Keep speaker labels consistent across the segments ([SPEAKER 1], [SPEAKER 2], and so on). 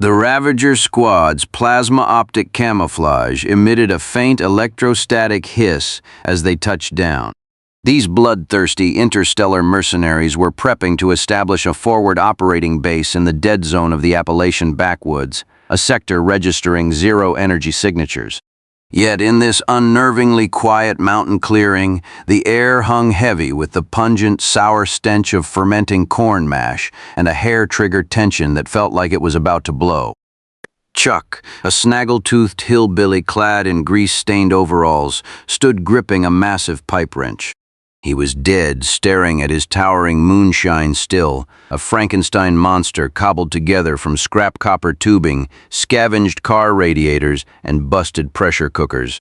[SPEAKER 1] The Ravager squad's plasma-optic camouflage emitted a faint electrostatic hiss as they touched down. These bloodthirsty interstellar mercenaries were prepping to establish a forward operating base in the dead zone of the Appalachian backwoods, a sector registering zero energy signatures. Yet in this unnervingly quiet mountain clearing, the air hung heavy with the pungent, sour stench of fermenting corn mash and a hair-triggered tension that felt like it was about to blow. Chuck, a snaggle-toothed hillbilly clad in grease-stained overalls, stood gripping a massive pipe wrench. He was dead, staring at his towering moonshine still, a Frankenstein monster cobbled together from scrap copper tubing, scavenged car radiators, and busted pressure cookers.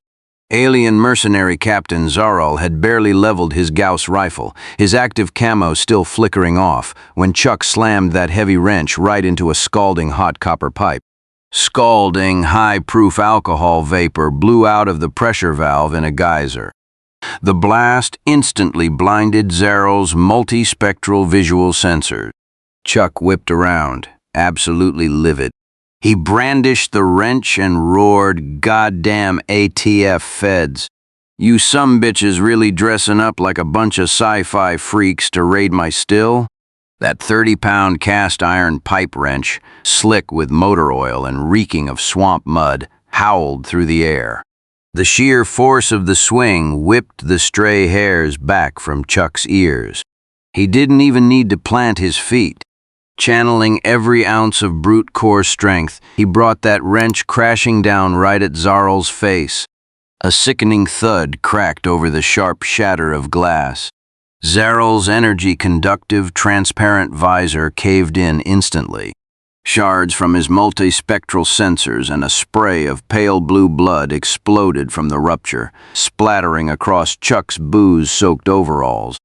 [SPEAKER 1] Alien mercenary Captain Zarral had barely leveled his Gauss rifle, his active camo still flickering off, when Chuck slammed that heavy wrench right into a scalding hot copper pipe. Scalding, high-proof alcohol vapor blew out of the pressure valve in a geyser. The blast instantly blinded Zarral's multispectral visual sensors. Chuck whipped around, absolutely livid. He brandished the wrench and roared, "Goddamn ATF feds. You sumbitches really dressing up like a bunch of sci-fi freaks to raid my still?" That 30-pound cast iron pipe wrench, slick with motor oil and reeking of swamp mud, howled through the air. The sheer force of the swing whipped the stray hairs back from Chuck's ears. He didn't even need to plant his feet. Channeling every ounce of brute core strength, he brought that wrench crashing down right at Zarral's face. A sickening thud cracked over the sharp shatter of glass. Zarral's energy-conductive, transparent visor caved in instantly. Shards from his multispectral sensors and a spray of pale blue blood exploded from the rupture, splattering across Chuck's booze-soaked overalls.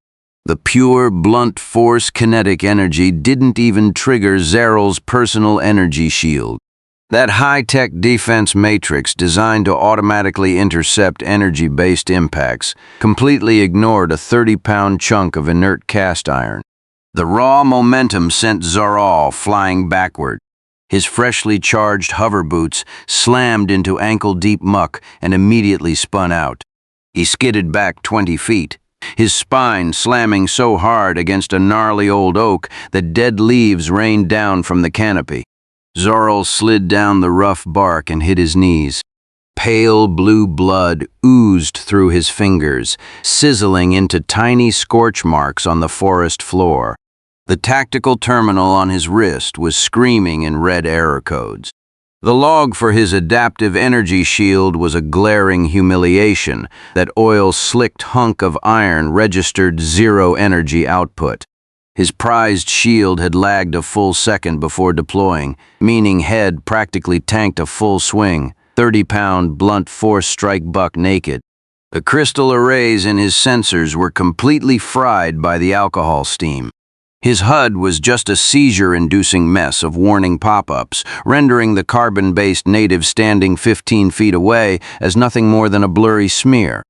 [SPEAKER 1] The pure, blunt force kinetic energy didn't even trigger Zarral's personal energy shield. That high-tech defense matrix designed to automatically intercept energy-based impacts completely ignored a 30-pound chunk of inert cast iron. The raw momentum sent Zarral flying backward. His freshly charged hover boots slammed into ankle-deep muck and immediately spun out. He skidded back 20 feet, his spine slamming so hard against a gnarly old oak that dead leaves rained down from the canopy. Zarral slid down the rough bark and hit his knees. Pale blue blood oozed through his fingers, sizzling into tiny scorch marks on the forest floor. The tactical terminal on his wrist was screaming in red error codes. The log for his adaptive energy shield was a glaring humiliation. That oil-slicked hunk of iron registered zero energy output. His prized shield had lagged a full second before deploying, meaning Head practically tanked a full swing, 30-pound blunt force strike buck naked. The crystal arrays in his sensors were completely fried by the alcohol steam. His HUD was just a seizure-inducing mess of warning pop-ups, rendering the carbon-based native standing 15 feet away as nothing more than a blurry smear.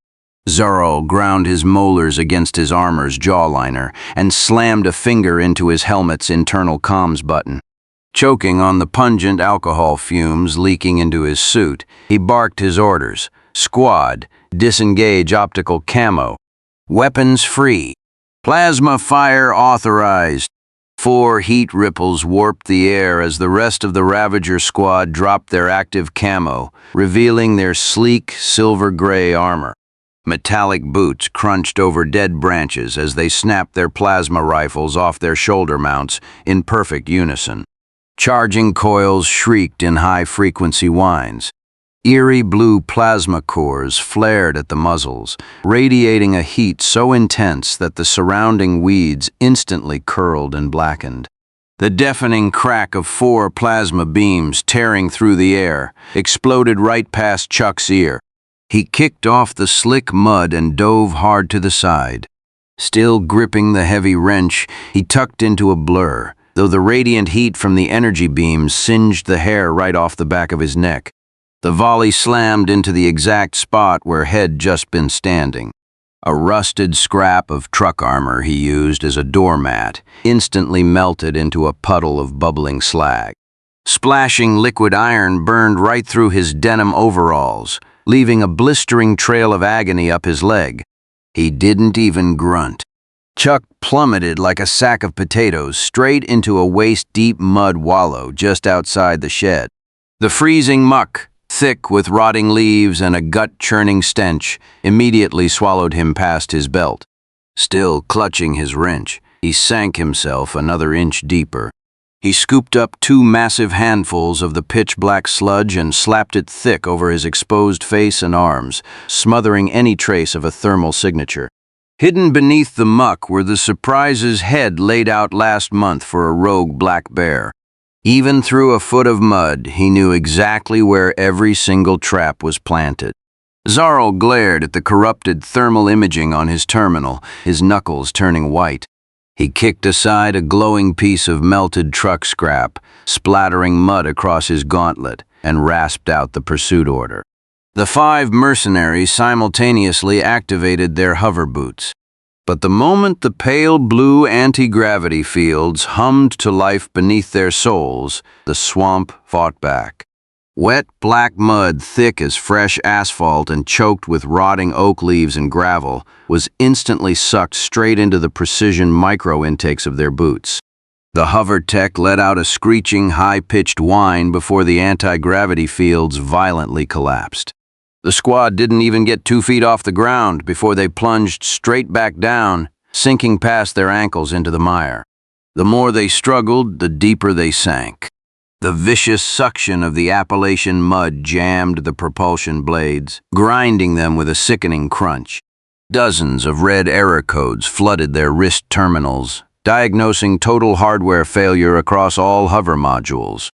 [SPEAKER 1] Zarral ground his molars against his armor's jawliner and slammed a finger into his helmet's internal comms button. Choking on the pungent alcohol fumes leaking into his suit, he barked his orders. "Squad, disengage optical camo. Weapons free. Plasma fire authorized." 4 heat ripples warped the air as the rest of the Ravager squad dropped their active camo, revealing their sleek, silver-gray armor. Metallic boots crunched over dead branches as they snapped their plasma rifles off their shoulder mounts in perfect unison. Charging coils shrieked in high-frequency whines. Eerie blue plasma cores flared at the muzzles, radiating a heat so intense that the surrounding weeds instantly curled and blackened. The deafening crack of 4 plasma beams tearing through the air exploded right past Chuck's ear. He kicked off the slick mud and dove hard to the side. Still gripping the heavy wrench, he tucked into a blur, though the radiant heat from the energy beams singed the hair right off the back of his neck. The volley slammed into the exact spot where Head just been standing. A rusted scrap of truck armor he used as a doormat instantly melted into a puddle of bubbling slag. Splashing liquid iron burned right through his denim overalls, leaving a blistering trail of agony up his leg. He didn't even grunt. Chuck plummeted like a sack of potatoes straight into a waist-deep mud wallow just outside the shed. The freezing muck, thick with rotting leaves and a gut-churning stench, immediately swallowed him past his belt. Still clutching his wrench, he sank himself another inch deeper. He scooped up 2 massive handfuls of the pitch-black sludge and slapped it thick over his exposed face and arms, smothering any trace of a thermal signature. Hidden beneath the muck were the surprises Head laid out last month for a rogue black bear. Even through a foot of mud, he knew exactly where every single trap was planted. Zarl glared at the corrupted thermal imaging on his terminal, his knuckles turning white. He kicked aside a glowing piece of melted truck scrap, splattering mud across his gauntlet, and rasped out the pursuit order. The 5 mercenaries simultaneously activated their hover boots. But the moment the pale blue anti-gravity fields hummed to life beneath their soles, the swamp fought back. Wet black mud, thick as fresh asphalt and choked with rotting oak leaves and gravel, was instantly sucked straight into the precision micro-intakes of their boots. The hover tech let out a screeching, high-pitched whine before the anti-gravity fields violently collapsed. The squad didn't even get 2 feet off the ground before they plunged straight back down, sinking past their ankles into the mire. The more they struggled, the deeper they sank. The vicious suction of the Appalachian mud jammed the propulsion blades, grinding them with a sickening crunch. Dozens of red error codes flooded their wrist terminals, diagnosing total hardware failure across all hover modules.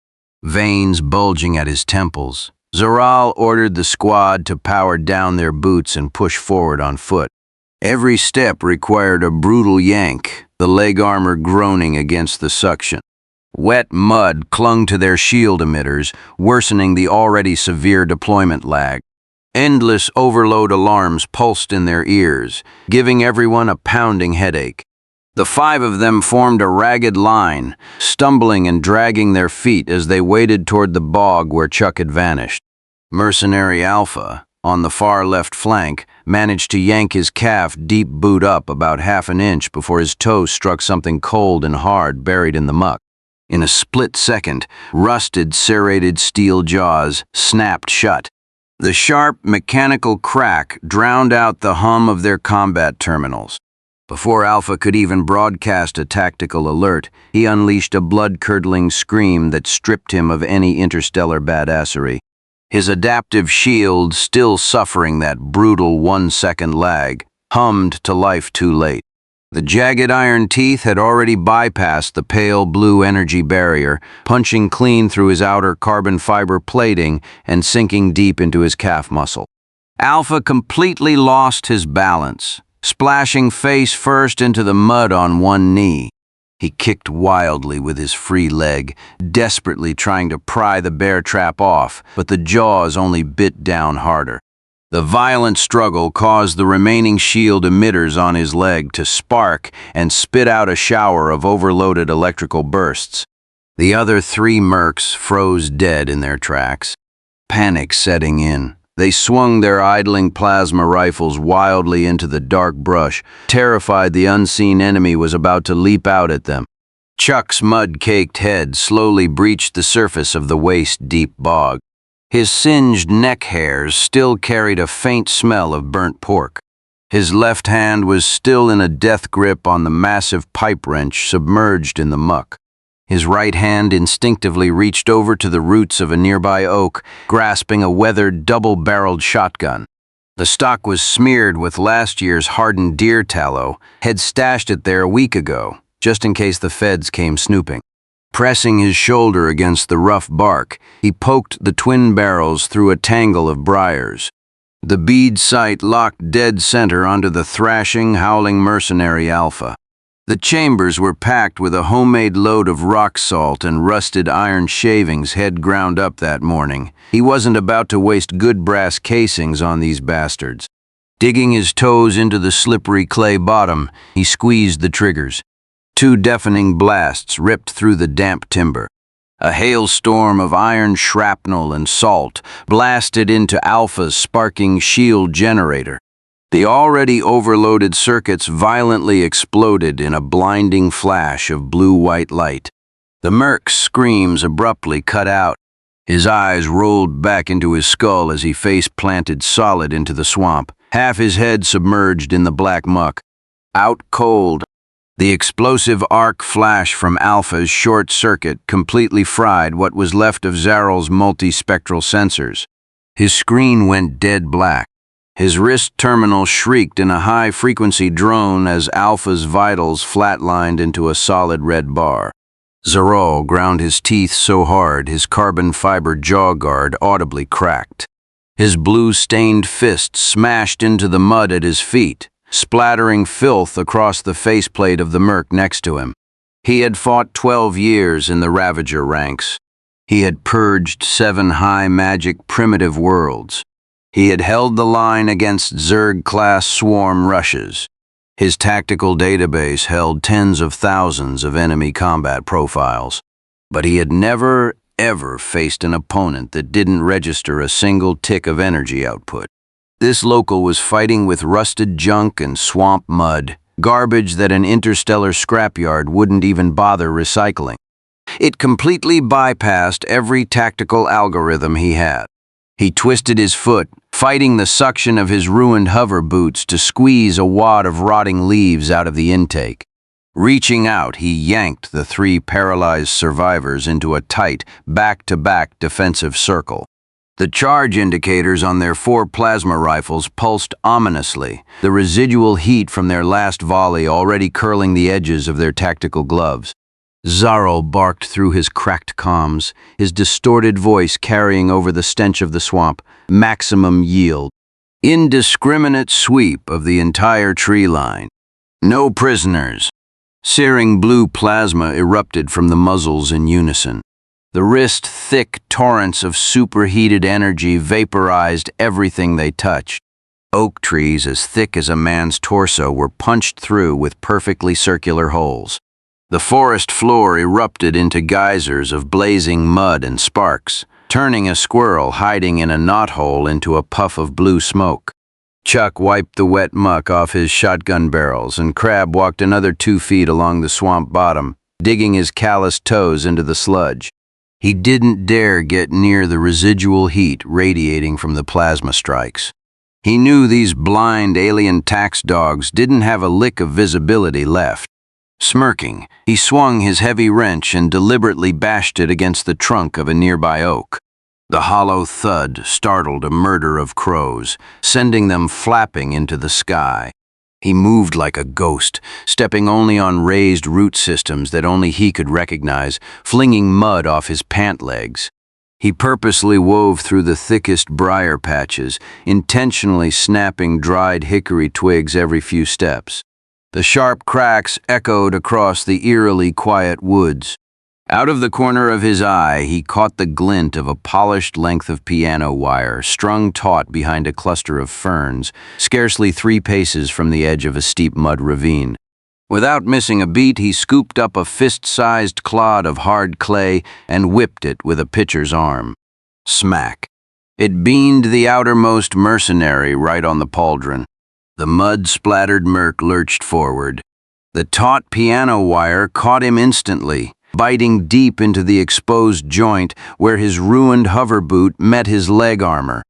[SPEAKER 1] Veins bulging at his temples, Zoral ordered the squad to power down their boots and push forward on foot. Every step required a brutal yank, the leg armor groaning against the suction. Wet mud clung to their shield emitters, worsening the already severe deployment lag. Endless overload alarms pulsed in their ears, giving everyone a pounding headache. The 5 of them formed a ragged line, stumbling and dragging their feet as they waded toward the bog where Chuck had vanished. Mercenary Alpha, on the far left flank, managed to yank his calf deep boot up about half an inch before his toe struck something cold and hard buried in the muck. In a split second, rusted, serrated steel jaws snapped shut. The sharp, mechanical crack drowned out the hum of their combat terminals. Before Alpha could even broadcast a tactical alert, he unleashed a blood-curdling scream that stripped him of any interstellar badassery. His adaptive shield, still suffering that brutal 1-second lag, hummed to life too late. The jagged iron teeth had already bypassed the pale blue energy barrier, punching clean through his outer carbon fiber plating and sinking deep into his calf muscle. Alpha completely lost his balance, splashing face first into the mud on one knee. He kicked wildly with his free leg, desperately trying to pry the bear trap off, but the jaws only bit down harder. The violent struggle caused the remaining shield emitters on his leg to spark and spit out a shower of overloaded electrical bursts. The other 3 mercs froze dead in their tracks. Panic setting in, they swung their idling plasma rifles wildly into the dark brush, terrified the unseen enemy was about to leap out at them. Chuck's mud-caked head slowly breached the surface of the waist-deep bog. His singed neck hairs still carried a faint smell of burnt pork. His left hand was still in a death grip on the massive pipe wrench submerged in the muck. His right hand instinctively reached over to the roots of a nearby oak, grasping a weathered, double-barreled shotgun. The stock was smeared with last year's hardened deer tallow, had stashed it there a week ago, just in case the feds came snooping. Pressing his shoulder against the rough bark, he poked the twin barrels through a tangle of briars. The bead sight locked dead center onto the thrashing, howling mercenary Alpha. The chambers were packed with a homemade load of rock salt and rusted iron shavings Head ground up that morning. He wasn't about to waste good brass casings on these bastards. Digging his toes into the slippery clay bottom, he squeezed the triggers. 2 deafening blasts ripped through the damp timber. A hailstorm of iron shrapnel and salt blasted into Alpha's sparking shield generator. The already overloaded circuits violently exploded in a blinding flash of blue-white light. The merc's screams abruptly cut out. His eyes rolled back into his skull as he face-planted solid into the swamp, half his head submerged in the black muck. Out cold. The explosive arc flash from Alpha's short circuit completely fried what was left of Zarrel's multispectral sensors. His screen went dead black. His wrist terminal shrieked in a high-frequency drone as Alpha's vitals flatlined into a solid red bar. Zarrel ground his teeth so hard his carbon fiber jaw guard audibly cracked. His blue-stained fist smashed into the mud at his feet, splattering filth across the faceplate of the merc next to him. He had fought 12 years in the Ravager ranks. He had purged 7 high-magic primitive worlds. He had held the line against Zerg-class swarm rushes. His tactical database held tens of thousands of enemy combat profiles. But he had never, ever faced an opponent that didn't register a single tick of energy output. This local was fighting with rusted junk and swamp mud, garbage that an interstellar scrapyard wouldn't even bother recycling. It completely bypassed every tactical algorithm he had. He twisted his foot, fighting the suction of his ruined hover boots to squeeze a wad of rotting leaves out of the intake. Reaching out, he yanked the 3 paralyzed survivors into a tight, back-to-back defensive circle. The charge indicators on their 4 plasma rifles pulsed ominously, the residual heat from their last volley already curling the edges of their tactical gloves. Zarrel barked through his cracked comms, his distorted voice carrying over the stench of the swamp. Maximum yield. Indiscriminate sweep of the entire tree line. No prisoners. Searing blue plasma erupted from the muzzles in unison. The wrist-thick torrents of superheated energy vaporized everything they touched. Oak trees as thick as a man's torso were punched through with perfectly circular holes. The forest floor erupted into geysers of blazing mud and sparks, turning a squirrel hiding in a knothole into a puff of blue smoke. Chuck wiped the wet muck off his shotgun barrels, and Crab walked another 2 feet along the swamp bottom, digging his calloused toes into the sludge. He didn't dare get near the residual heat radiating from the plasma strikes. He knew these blind alien tax dogs didn't have a lick of visibility left. Smirking, he swung his heavy wrench and deliberately bashed it against the trunk of a nearby oak. The hollow thud startled a murder of crows, sending them flapping into the sky. He moved like a ghost, stepping only on raised root systems that only he could recognize, flinging mud off his pant legs. He purposely wove through the thickest briar patches, intentionally snapping dried hickory twigs every few steps. The sharp cracks echoed across the eerily quiet woods. Out of the corner of his eye, he caught the glint of a polished length of piano wire strung taut behind a cluster of ferns, scarcely 3 paces from the edge of a steep mud ravine. Without missing a beat, he scooped up a fist-sized clod of hard clay and whipped it with a pitcher's arm. Smack! It beamed the outermost mercenary right on the pauldron. The mud-splattered merc lurched forward. The taut piano wire caught him instantly, biting deep into the exposed joint where his ruined hover boot met his leg armor.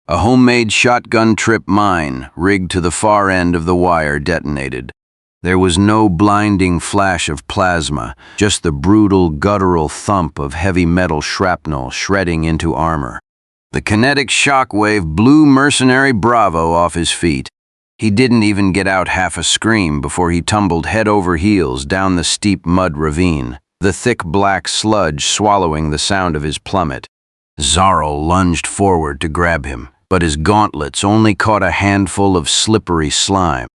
[SPEAKER 1] A homemade shotgun trip mine, rigged to the far end of the wire, detonated. There was no blinding flash of plasma, just the brutal, guttural thump of heavy metal shrapnel shredding into armor. The kinetic shockwave blew Mercenary Bravo off his feet. He didn't even get out half a scream before he tumbled head over heels down the steep mud ravine, the thick black sludge swallowing the sound of his plummet. Zarrel lunged forward to grab him, but his gauntlets only caught a handful of slippery slime.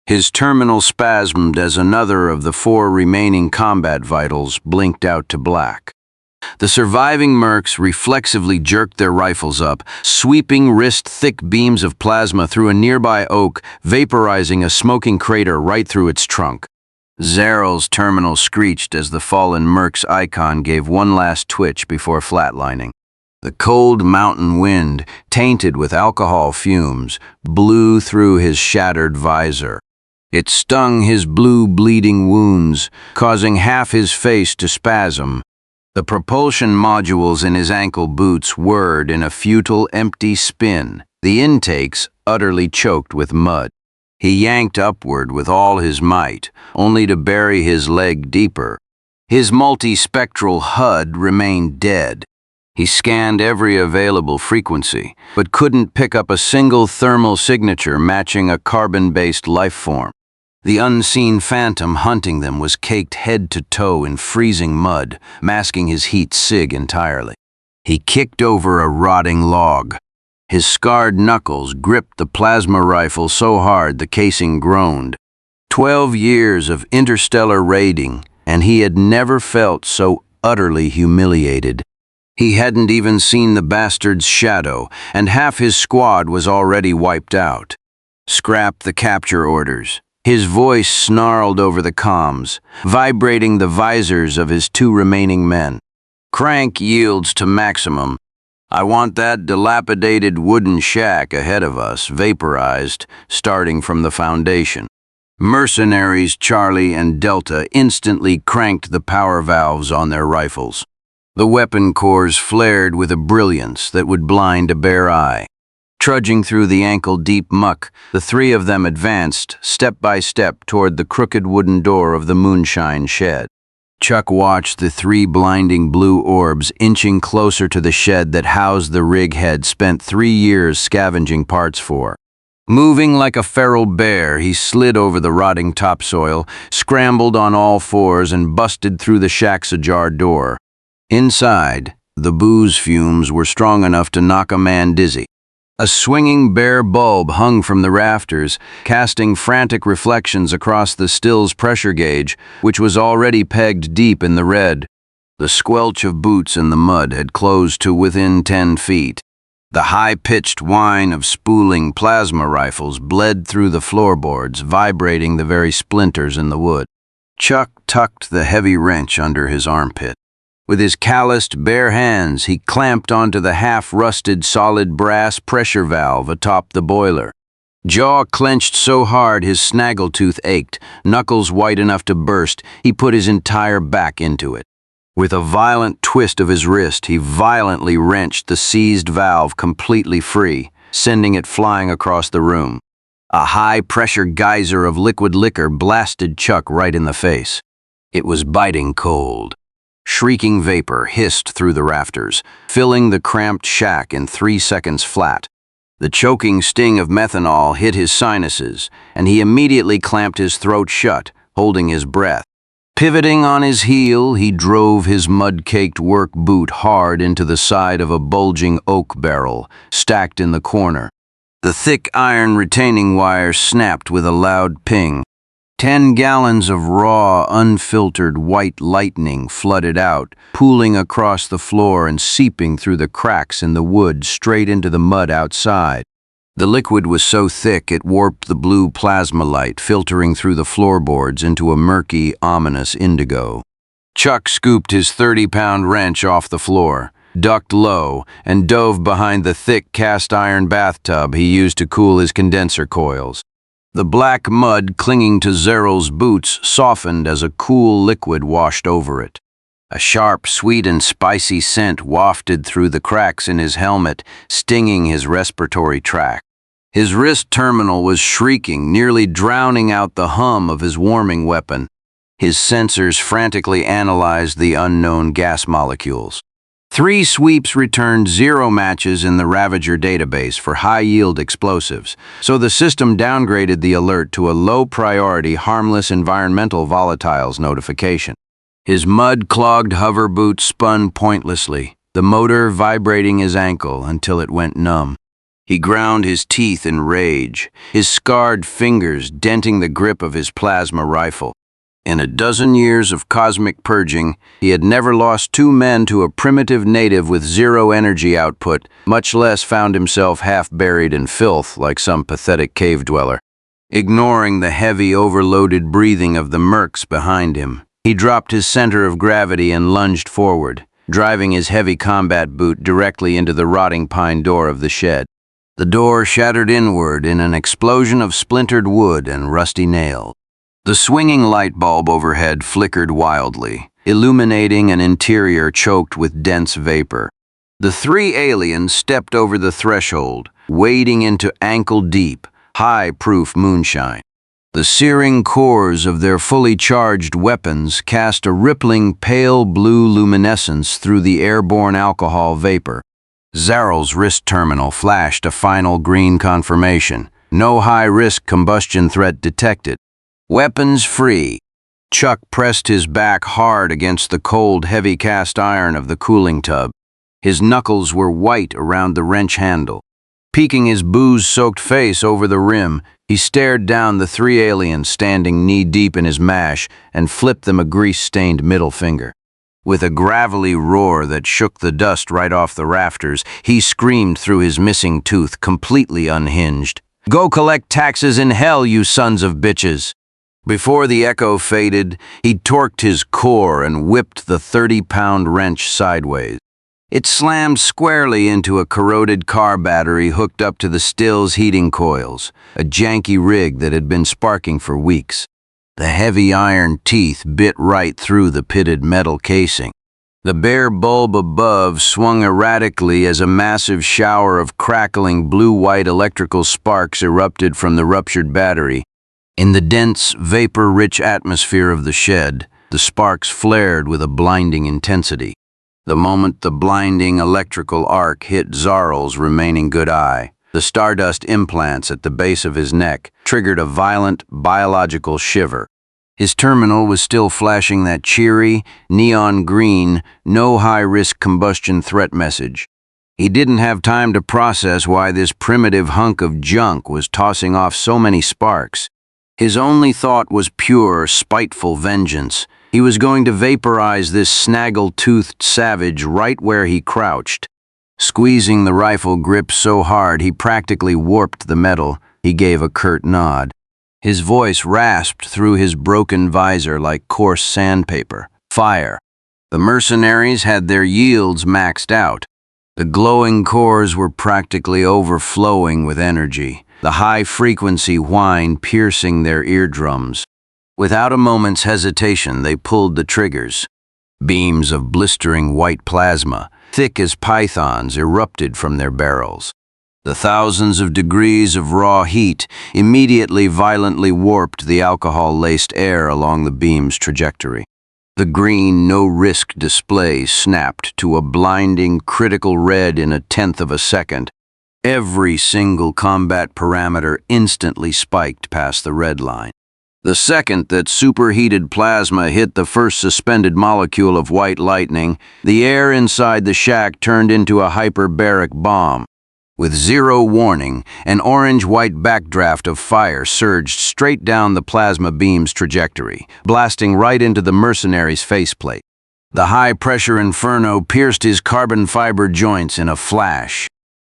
[SPEAKER 1] His terminal spasmed as another of the 4 remaining combat vitals blinked out to black. The surviving mercs reflexively jerked their rifles up, sweeping wrist-thick beams of plasma through a nearby oak, vaporizing a smoking crater right through its trunk. Zarel's terminal screeched as the fallen Merc's icon gave one last twitch before flatlining. The cold mountain wind, tainted with alcohol fumes, blew through his shattered visor. It stung his blue bleeding wounds, causing half his face to spasm. The propulsion modules in his ankle boots whirred in a futile, empty spin, the intakes utterly choked with mud. He yanked upward with all his might, only to bury his leg deeper. His multispectral HUD remained dead. He scanned every available frequency, but couldn't pick up a single thermal signature matching a carbon-based life form. The unseen phantom hunting them was caked head to toe in freezing mud, masking his heat sig entirely. He kicked over a rotting log. His scarred knuckles gripped the plasma rifle so hard the casing groaned. 12 years of interstellar raiding, and he had never felt so utterly humiliated. He hadn't even seen the bastard's shadow, and half his squad was already wiped out. Scrap the capture orders. His voice snarled over the comms, vibrating the visors of his 2 remaining men. Crank yields to maximum. I want that dilapidated wooden shack ahead of us, vaporized, starting from the foundation. Mercenaries Charlie and Delta instantly cranked the power valves on their rifles. The weapon cores flared with a brilliance that would blind a bare eye. Trudging through the ankle-deep muck, the 3 of them advanced, step by step, toward the crooked wooden door of the moonshine shed. Chuck watched the 3 blinding blue orbs inching closer to the shed that housed the rig head spent 3 years scavenging parts for. Moving like a feral bear, he slid over the rotting topsoil, scrambled on all fours, and busted through the shack's ajar door. Inside, the booze fumes were strong enough to knock a man dizzy. A swinging bare bulb hung from the rafters, casting frantic reflections across the still's pressure gauge, which was already pegged deep in the red. The squelch of boots in the mud had closed to within 10 feet. The high-pitched whine of spooling plasma rifles bled through the floorboards, vibrating the very splinters in the wood. Chuck tucked the heavy wrench under his armpit. With his calloused, bare hands, he clamped onto the half-rusted solid brass pressure valve atop the boiler. Jaw clenched so hard his snaggletooth ached, knuckles white enough to burst, he put his entire back into it. With a violent twist of his wrist, he violently wrenched the seized valve completely free, sending it flying across the room. A high-pressure geyser of liquid liquor blasted Chuck right in the face. It was biting cold. Shrieking vapor hissed through the rafters, filling the cramped shack in 3 seconds flat. The choking sting of methanol hit his sinuses, and he immediately clamped his throat shut, holding his breath. Pivoting on his heel, he drove his mud-caked work boot hard into the side of a bulging oak barrel, stacked in the corner. The thick iron retaining wire snapped with a loud ping. 10 gallons of raw, unfiltered white lightning flooded out, pooling across the floor and seeping through the cracks in the wood straight into the mud outside. The liquid was so thick it warped the blue plasma light filtering through the floorboards into a murky, ominous indigo. Chuck scooped his 30-pound wrench off the floor, ducked low, and dove behind the thick cast-iron bathtub he used to cool his condenser coils. The black mud clinging to Zarel's boots softened as a cool liquid washed over it. A sharp, sweet, and spicy scent wafted through the cracks in his helmet, stinging his respiratory tract. His wrist terminal was shrieking, nearly drowning out the hum of his warming weapon. His sensors frantically analyzed the unknown gas molecules. 3 sweeps returned 0 matches in the Ravager database for high-yield explosives, so the system downgraded the alert to a low-priority, harmless environmental volatiles notification. His mud-clogged hover boot spun pointlessly, the motor vibrating his ankle until it went numb. He ground his teeth in rage, his scarred fingers denting the grip of his plasma rifle. In a dozen years of cosmic purging, he had never lost 2 men to a primitive native with 0 energy output, much less found himself half buried in filth like some pathetic cave dweller. ignoring the heavy, overloaded breathing of the mercs behind him. He dropped his center of gravity and lunged forward, driving his heavy combat boot directly into the rotting pine door of the shed. The door shattered inward in an explosion of splintered wood and rusty nails. The swinging light bulb overhead flickered wildly, illuminating an interior choked with dense vapor. The three aliens stepped over the threshold, wading into ankle-deep, high-proof moonshine. The searing cores of their fully charged weapons cast a rippling pale blue luminescence through the airborne alcohol vapor. Zarrel's wrist terminal flashed a final green confirmation. No high-risk combustion threat detected. Weapons free. Chuck pressed his back hard against the cold, heavy cast iron of the cooling tub. His knuckles were white around the wrench handle. Peeking his booze-soaked face over the rim, he stared down the three aliens standing knee-deep in his mash and flipped them a grease-stained middle finger. With a gravelly roar that shook the dust right off the rafters, he screamed through his missing tooth, completely unhinged. "Go collect taxes in hell, you sons of bitches!" Before the echo faded, he torqued his core and whipped the 30-pound wrench sideways. It slammed squarely into a corroded car battery hooked up to the still's heating coils, a janky rig that had been sparking for weeks. The heavy iron teeth bit right through the pitted metal casing. The bare bulb above swung erratically as a massive shower of crackling blue-white electrical sparks erupted from the ruptured battery. In the dense, vapor-rich atmosphere of the shed, the sparks flared with a blinding intensity. The moment the blinding electrical arc hit Zarrel's remaining good eye, the stardust implants at the base of his neck triggered a violent, biological shiver. His terminal was still flashing that cheery, neon green, no high-risk combustion threat message. He didn't have time to process why this primitive hunk of junk was tossing off so many sparks. His only thought was pure, spiteful vengeance. He was going to vaporize this snaggle-toothed savage right where he crouched. Squeezing the rifle grip so hard he practically warped the metal, he gave a curt nod. His voice rasped through his broken visor like coarse sandpaper. Fire. The mercenaries had their yields maxed out. The glowing cores were practically overflowing with energy, the high-frequency whine piercing their eardrums. Without a moment's hesitation, they pulled the triggers. Beams of blistering white plasma, thick as pythons, erupted from their barrels. The thousands of degrees of raw heat immediately violently warped the alcohol-laced air along the beam's trajectory. The green, no-risk display snapped to a blinding, critical red in a tenth of a second. Every single combat parameter instantly spiked past the red line. The second that superheated plasma hit the first suspended molecule of white lightning, the air inside the shack turned into a hyperbaric bomb. With zero warning, an orange-white backdraft of fire surged straight down the plasma beam's trajectory, blasting right into the mercenary's faceplate. The high-pressure inferno pierced his carbon fiber joints in a flash.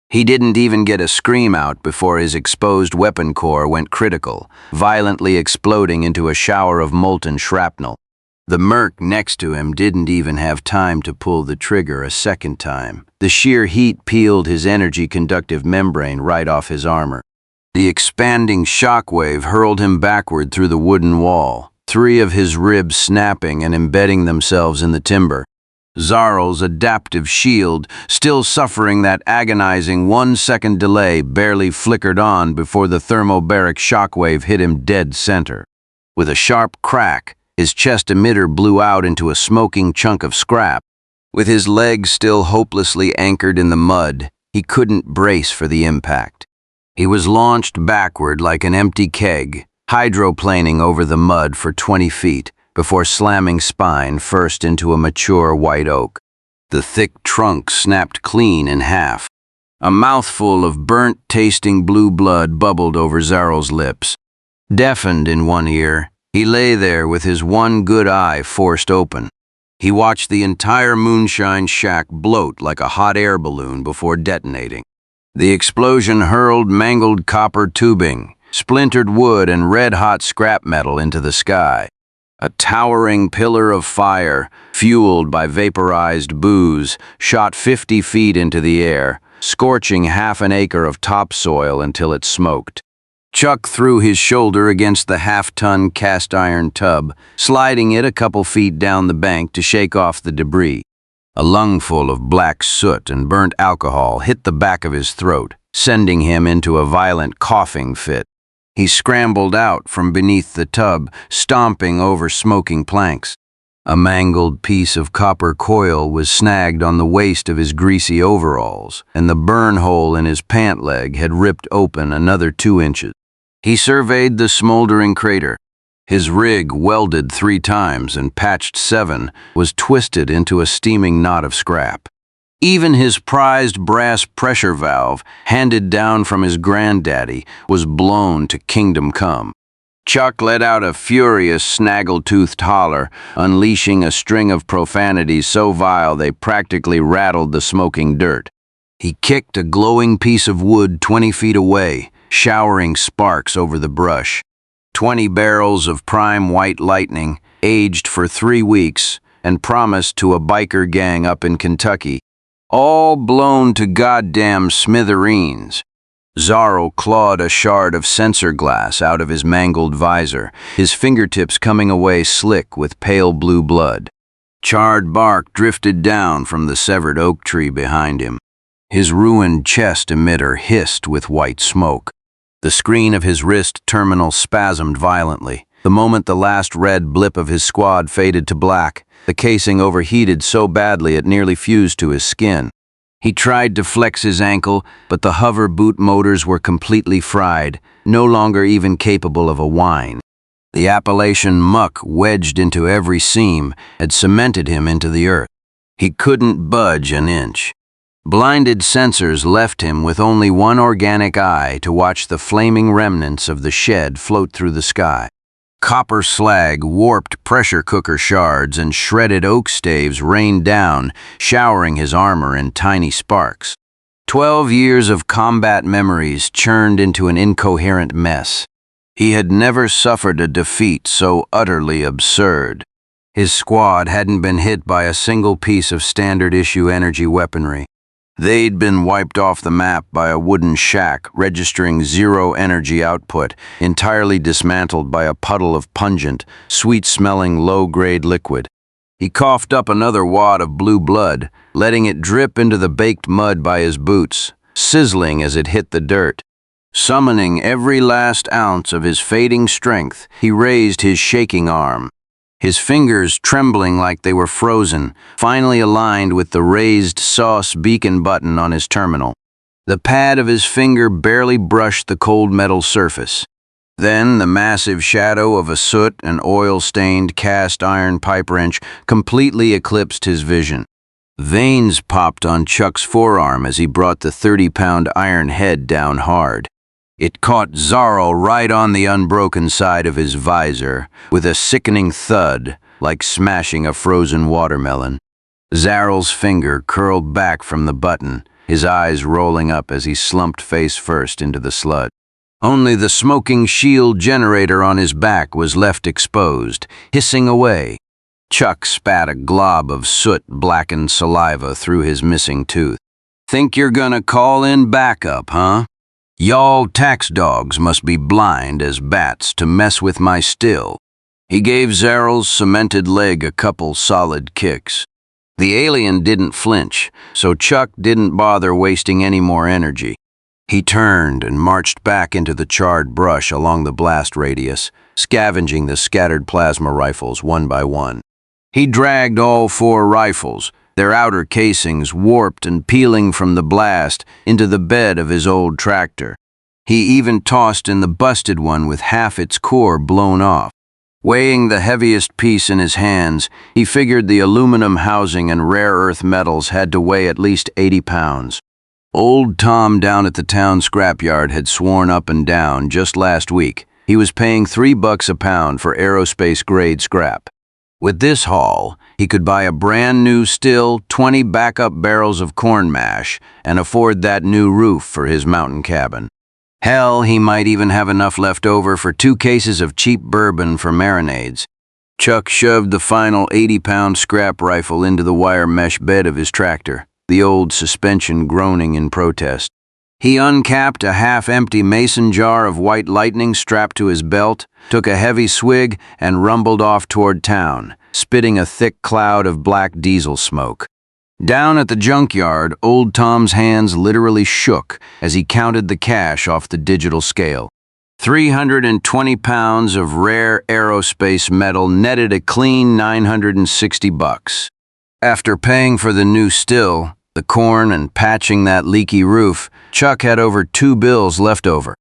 [SPEAKER 1] He didn't even get a scream out before his exposed weapon core went critical, violently exploding into a shower of molten shrapnel. The merc next to him didn't even have time to pull the trigger a second time. The sheer heat peeled his energy-conductive membrane right off his armor. The expanding shockwave hurled him backward through the wooden wall, three of his ribs snapping and embedding themselves in the timber. Zarrel's adaptive shield, still suffering that agonizing 1-second delay, barely flickered on before the thermobaric shockwave hit him dead center. With a sharp crack, his chest emitter blew out into a smoking chunk of scrap. With his legs still hopelessly anchored in the mud, he couldn't brace for the impact. He was launched backward like an empty keg, hydroplaning over the mud for 20 feet, before slamming spine first into a mature white oak. The thick trunk snapped clean in half. A mouthful of burnt-tasting blue blood bubbled over Zarrel's lips. Deafened in one ear, he lay there with his one good eye forced open. He watched the entire moonshine shack bloat like a hot air balloon before detonating. The explosion hurled mangled copper tubing, splintered wood and red-hot scrap metal into the sky. A towering pillar of fire, fueled by vaporized booze, shot 50 feet into the air, scorching half an acre of topsoil until it smoked. Chuck threw his shoulder against the half-ton cast-iron tub, sliding it a couple feet down the bank to shake off the debris. A lungful of black soot and burnt alcohol hit the back of his throat, sending him into a violent coughing fit. He scrambled out from beneath the tub, stomping over smoking planks. A mangled piece of copper coil was snagged on the waist of his greasy overalls, and the burn hole in his pant leg had ripped open another 2 inches. He surveyed the smoldering crater. His rig, welded 3 times and patched 7, was twisted into a steaming knot of scrap. Even his prized brass pressure valve, handed down from his granddaddy, was blown to kingdom come. Chuck let out a furious, snaggle-toothed holler, unleashing a string of profanities so vile they practically rattled the smoking dirt. He kicked a glowing piece of wood 20 feet away, showering sparks over the brush. 20 barrels of prime white lightning, aged for 3 weeks, and promised to a biker gang up in Kentucky, all blown to goddamn smithereens. Zarro clawed a shard of sensor glass out of his mangled visor, his fingertips coming away slick with pale blue blood. Charred bark drifted down from the severed oak tree behind him. His ruined chest emitter hissed with white smoke. The screen of his wrist terminal spasmed violently. The moment the last red blip of his squad faded to black, the casing overheated so badly it nearly fused to his skin. He tried to flex his ankle, but the hover boot motors were completely fried, no longer even capable of a whine. The Appalachian muck wedged into every seam had cemented him into the earth. He couldn't budge an inch. Blinded sensors left him with only one organic eye to watch the flaming remnants of the shed float through the sky. Copper slag, warped pressure cooker shards, and shredded oak staves rained down, showering his armor in tiny sparks. 12 years of combat memories churned into an incoherent mess. He had never suffered a defeat so utterly absurd. His squad hadn't been hit by a single piece of standard-issue energy weaponry. They'd been wiped off the map by a wooden shack registering 0 energy output, entirely dismantled by a puddle of pungent, sweet-smelling low-grade liquid. He coughed up another wad of blue blood, letting it drip into the baked mud by his boots, sizzling as it hit the dirt. Summoning every last ounce of his fading strength, he raised his shaking arm. His fingers, trembling like they were frozen, finally aligned with the raised sauce beacon button on his terminal. The pad of his finger barely brushed the cold metal surface. Then the massive shadow of a soot and oil-stained cast-iron pipe wrench completely eclipsed his vision. Veins popped on Chuck's forearm as he brought the 30-pound iron head down hard. It caught Zarro right on the unbroken side of his visor, with a sickening thud, like smashing a frozen watermelon. Zarro's finger curled back from the button, his eyes rolling up as he slumped face first into the sludge. Only the smoking shield generator on his back was left exposed, hissing away. Chuck spat a glob of soot-blackened saliva through his missing tooth. "Think you're gonna call in backup, huh? Y'all tax dogs must be blind as bats to mess with my still." He gave Zarro's cemented leg a couple solid kicks. The alien didn't flinch, so Chuck didn't bother wasting any more energy. He turned and marched back into the charred brush along the blast radius, scavenging the scattered plasma rifles one by one. He dragged all 4 rifles, their outer casings warped and peeling from the blast, into the bed of his old tractor. He even tossed in the busted one with half its core blown off. Weighing the heaviest piece in his hands, he figured the aluminum housing and rare earth metals had to weigh at least 80 pounds. Old Tom down at the town scrapyard had sworn up and down just last week he was paying $3 a pound for aerospace-grade scrap. With this haul, he could buy a brand new still 20 backup barrels of corn mash and afford that new roof for his mountain cabin. Hell, he might even have enough left over for 2 cases of cheap bourbon for marinades. Chuck shoved the final 80-pound scrap rifle into the wire mesh bed of his tractor, the old suspension groaning in protest. He uncapped a half-empty mason jar of white lightning strapped to his belt, took a heavy swig, and rumbled off toward town, spitting a thick cloud of black diesel smoke. Down at the junkyard, Old Tom's hands literally shook as he counted the cash off the digital scale. 320 pounds of rare aerospace metal netted a clean $960. After paying for the new still, the corn, and patching that leaky roof, Chuck had over 2 bills left over.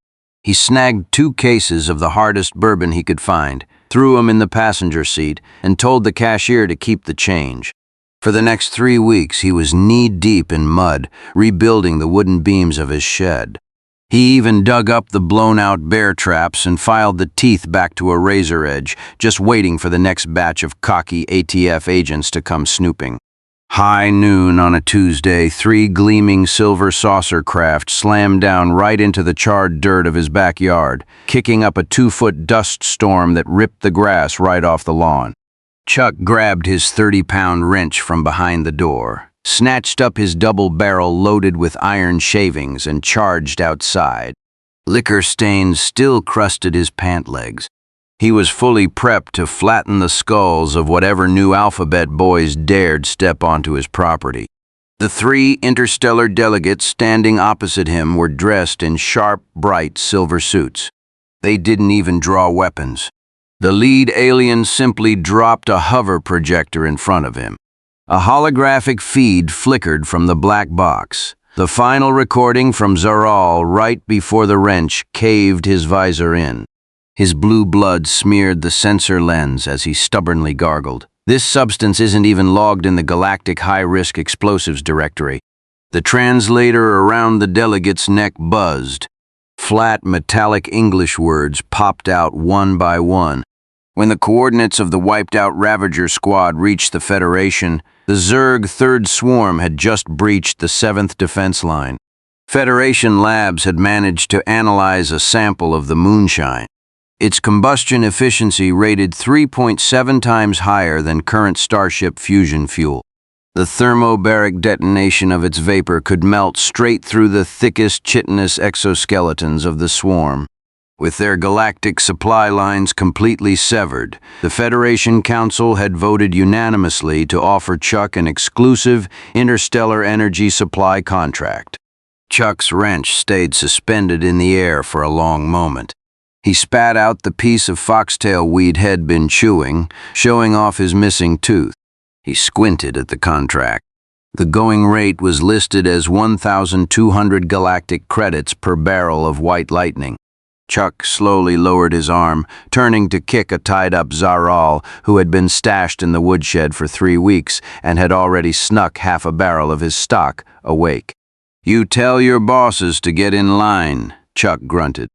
[SPEAKER 1] He snagged 2 cases of the hardest bourbon he could find, threw them in the passenger seat, and told the cashier to keep the change. For the next 3 weeks, he was knee-deep in mud, rebuilding the wooden beams of his shed. He even dug up the blown-out bear traps and filed the teeth back to a razor edge, just waiting for the next batch of cocky ATF agents to come snooping. High noon on a Tuesday, 3 gleaming silver saucer craft slammed down right into the charred dirt of his backyard, kicking up a 2-foot dust storm that ripped the grass right off the lawn. Chuck grabbed his 30-pound wrench from behind the door, snatched up his double barrel loaded with iron shavings, and charged outside. Liquor stains still crusted his pant legs. He was fully prepped to flatten the skulls of whatever new alphabet boys dared step onto his property. The 3 interstellar delegates standing opposite him were dressed in sharp, bright silver suits. They didn't even draw weapons. The lead alien simply dropped a hover projector in front of him. A holographic feed flickered from the black box. The final recording from Zaral right before the wrench caved his visor in. His blue blood smeared the sensor lens as he stubbornly gargled. This substance isn't even logged in the Galactic High-Risk Explosives Directory. The translator around the delegate's neck buzzed. Flat, metallic English words popped out one by one. When the coordinates of the wiped-out Ravager squad reached the Federation, the Zerg 3rd Swarm had just breached the 7th defense line. Federation labs had managed to analyze a sample of the moonshine. Its combustion efficiency rated 3.7 times higher than current Starship fusion fuel. The thermobaric detonation of its vapor could melt straight through the thickest chitinous exoskeletons of the swarm. With their galactic supply lines completely severed, the Federation Council had voted unanimously to offer Chuck an exclusive interstellar energy supply contract. Chuck's wrench stayed suspended in the air for a long moment. He spat out the piece of foxtail weed he'd been chewing, showing off his missing tooth. He squinted at the contract. The going rate was listed as 1,200 galactic credits per barrel of white lightning. Chuck slowly lowered his arm, turning to kick a tied-up Zaral who had been stashed in the woodshed for 3 weeks and had already snuck half a barrel of his stock awake. "You tell your bosses to get in line," Chuck grunted.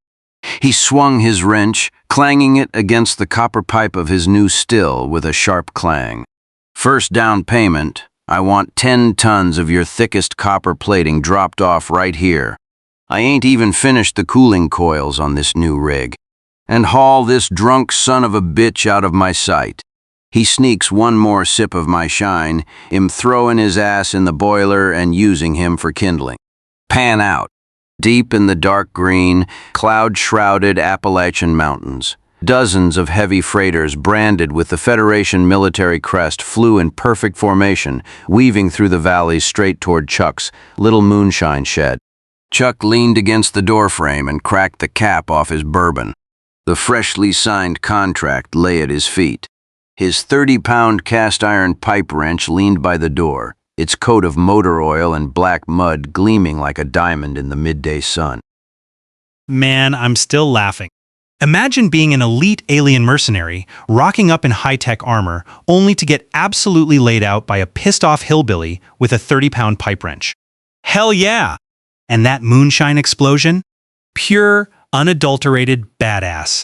[SPEAKER 1] He swung his wrench, clanging it against the copper pipe of his new still with a sharp clang. "First down payment, I want 10 tons of your thickest copper plating dropped off right here. I ain't even finished the cooling coils on this new rig. And haul this drunk son of a bitch out of my sight. He sneaks one more sip of my shine, him throwing his ass in the boiler and using him for kindling. Pan out." Deep in the dark green, cloud-shrouded Appalachian mountains, dozens of heavy freighters branded with the Federation military crest flew in perfect formation, weaving through the valleys straight toward Chuck's little moonshine shed. Chuck leaned against the doorframe and cracked the cap off his bourbon. The freshly signed contract lay at his feet. His 30-pound cast-iron pipe wrench leaned by the door, its coat of motor oil and black mud gleaming like a diamond in the midday sun.
[SPEAKER 2] Man, I'm still laughing. Imagine being an elite alien mercenary, rocking up in high-tech armor, only to get absolutely laid out by a pissed-off hillbilly with a 30-pound pipe wrench. Hell yeah! And that moonshine explosion? Pure, unadulterated badass.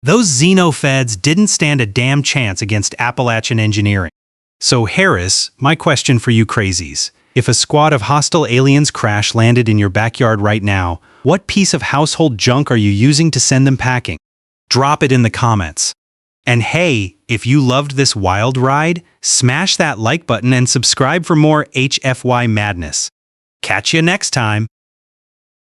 [SPEAKER 2] Those xeno-feds didn't stand a damn chance against Appalachian engineering. So Harris, my question for you crazies. If a squad of hostile aliens crash landed in your backyard right now, What piece of household junk are you using to send them packing? Drop it in the comments. And hey, if you loved this wild ride, smash that like button and subscribe for more HFY madness. Catch you next time.